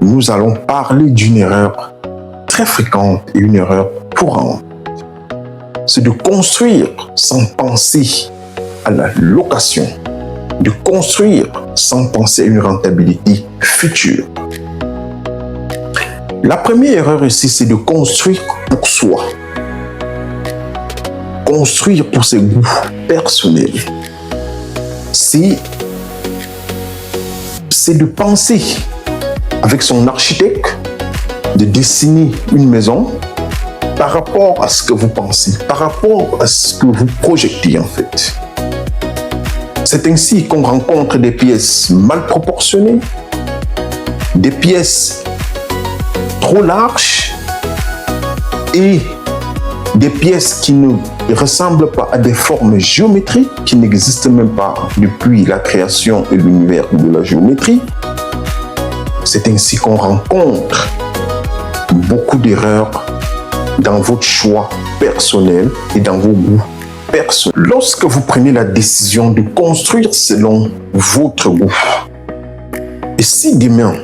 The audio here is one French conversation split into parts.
nous allons parler d'une erreur très fréquente et une erreur courante. C'est de construire sans penser à la location, de construire sans penser à une rentabilité future. La première erreur ici, c'est de construire pour soi. Construire pour ses goûts personnels. C'est de penser avec son architecte, de dessiner une maison par rapport à ce que vous pensez, par rapport à ce que vous projetez en fait. C'est ainsi qu'on rencontre des pièces mal proportionnées, des pièces trop larges et des pièces qui ne ressemblent pas à des formes géométriques qui n'existent même pas depuis la création et l'univers de la géométrie. C'est ainsi qu'on rencontre beaucoup d'erreurs dans votre choix personnel et dans vos goûts personnels. Lorsque vous prenez la décision de construire selon votre goût, et si demain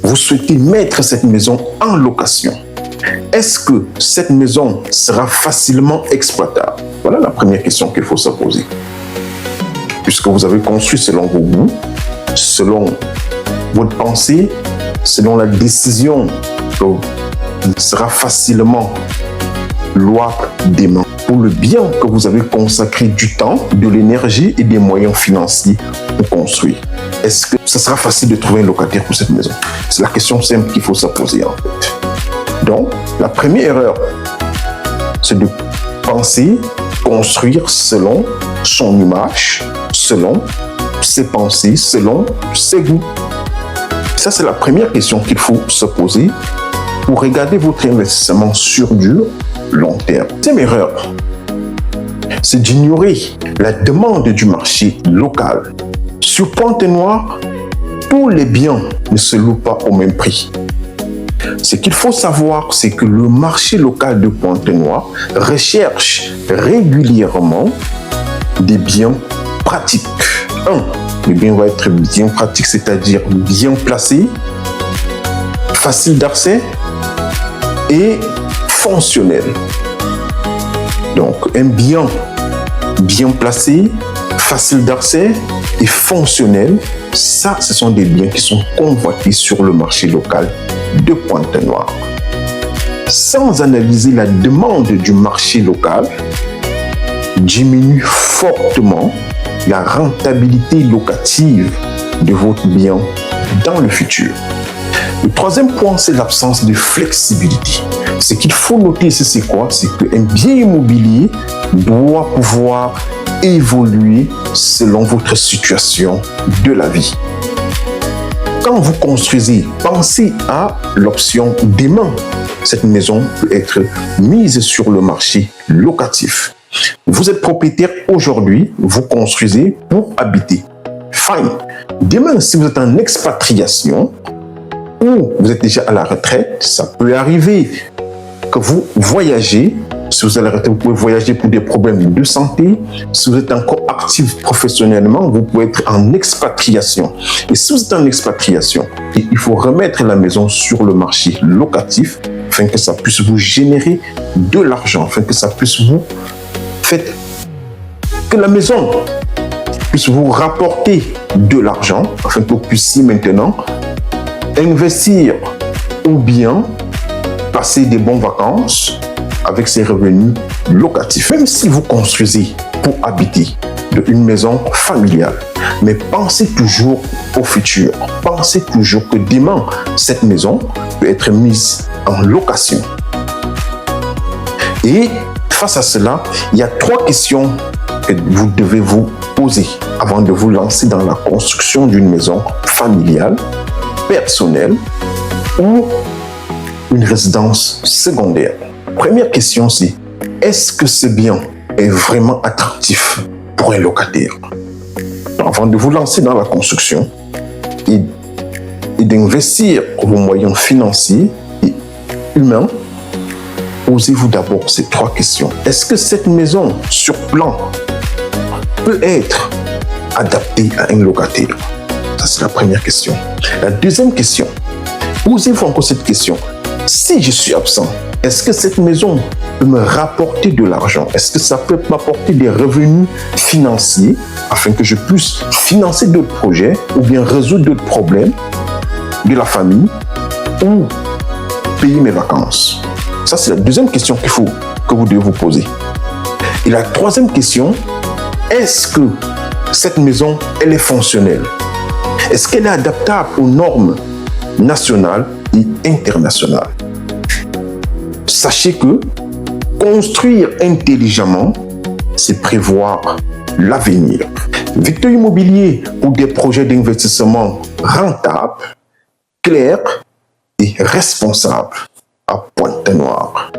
vous souhaitez mettre cette maison en location, est-ce que cette maison sera facilement exploitable? Voilà la première question qu'il faut se poser. Puisque vous avez construit selon vos goûts, selon votre pensée, selon la décision qui sera facilement louable demain, pour le bien que vous avez consacré du temps, de l'énergie et des moyens financiers pour construire. Est-ce que ça sera facile de trouver un locataire pour cette maison? C'est la question simple qu'il faut se poser en fait. Donc, la première erreur, c'est de penser, construire selon son image, selon ses pensées, selon ses goûts. Ça, c'est la première question qu'il faut se poser pour regarder votre investissement sur du long terme. Deuxième erreur, c'est d'ignorer la demande du marché local. Sur Pointe-Noire, tous les biens ne se louent pas au même prix. Ce qu'il faut savoir, c'est que le marché local de Pointe-Noire recherche régulièrement des biens pratiques. Le bien va être bien pratique, c'est-à-dire bien placé, facile d'accès et fonctionnel. Donc, un bien bien placé, facile d'accès et fonctionnel, ça, ce sont des biens qui sont convoités sur le marché local de Pointe-Noire. Sans analyser la demande du marché local, diminue fortement la rentabilité locative de votre bien dans le futur. Le troisième point, c'est l'absence de flexibilité. Ce qu'il faut noter ici, c'est quoi? C'est qu'un bien immobilier doit pouvoir évoluer selon votre situation de la vie. Quand vous construisez, pensez à l'option demain. Cette maison peut être mise sur le marché locatif. Vous êtes propriétaire aujourd'hui, vous construisez pour habiter. Fine. Demain, si vous êtes en expatriation ou vous êtes déjà à la retraite, ça peut arriver que vous voyagez. Si vous êtes à la retraite, vous pouvez voyager pour des problèmes de santé. Si vous êtes encore actif professionnellement, vous pouvez être en expatriation. Et si vous êtes en expatriation, il faut remettre la maison sur le marché locatif afin que ça puisse vous générer de l'argent, afin que ça puisse vous faire que la maison puisse vous rapporter de l'argent, afin que vous puissiez maintenant investir ou bien passer des bonnes vacances avec ses revenus locatifs. Même si vous construisez pour habiter une maison familiale, mais pensez toujours au futur. Pensez toujours que demain, cette maison peut être mise en location. Et face à cela, il y a 3 questions que vous devez vous poser avant de vous lancer dans la construction d'une maison familiale, personnelle ou une résidence secondaire. Première question, c'est est-ce que ce bien est vraiment attractif pour un locataire? Avant de vous lancer dans la construction et d'investir vos moyens financiers et humains, posez-vous d'abord ces 3 questions. Est-ce que cette maison sur plan peut être adaptée à un locataire? Ça, c'est la première question. La deuxième question, Posez-vous encore cette question. Si je suis absent, est-ce que cette maison peut me rapporter de l'argent? Est-ce que ça peut m'apporter des revenus financiers afin que je puisse financer d'autres projets ou bien résoudre d'autres problèmes de la famille ou payer mes vacances? Ça, c'est la deuxième question que vous devez vous poser. Et la troisième question, est-ce que cette maison, elle est fonctionnelle? Est-ce qu'elle est adaptable aux normes nationales et internationales? Sachez que construire intelligemment, c'est prévoir l'avenir. Victor Immobilier pour des projets d'investissement rentables, clairs et responsables à Pointe-Noire.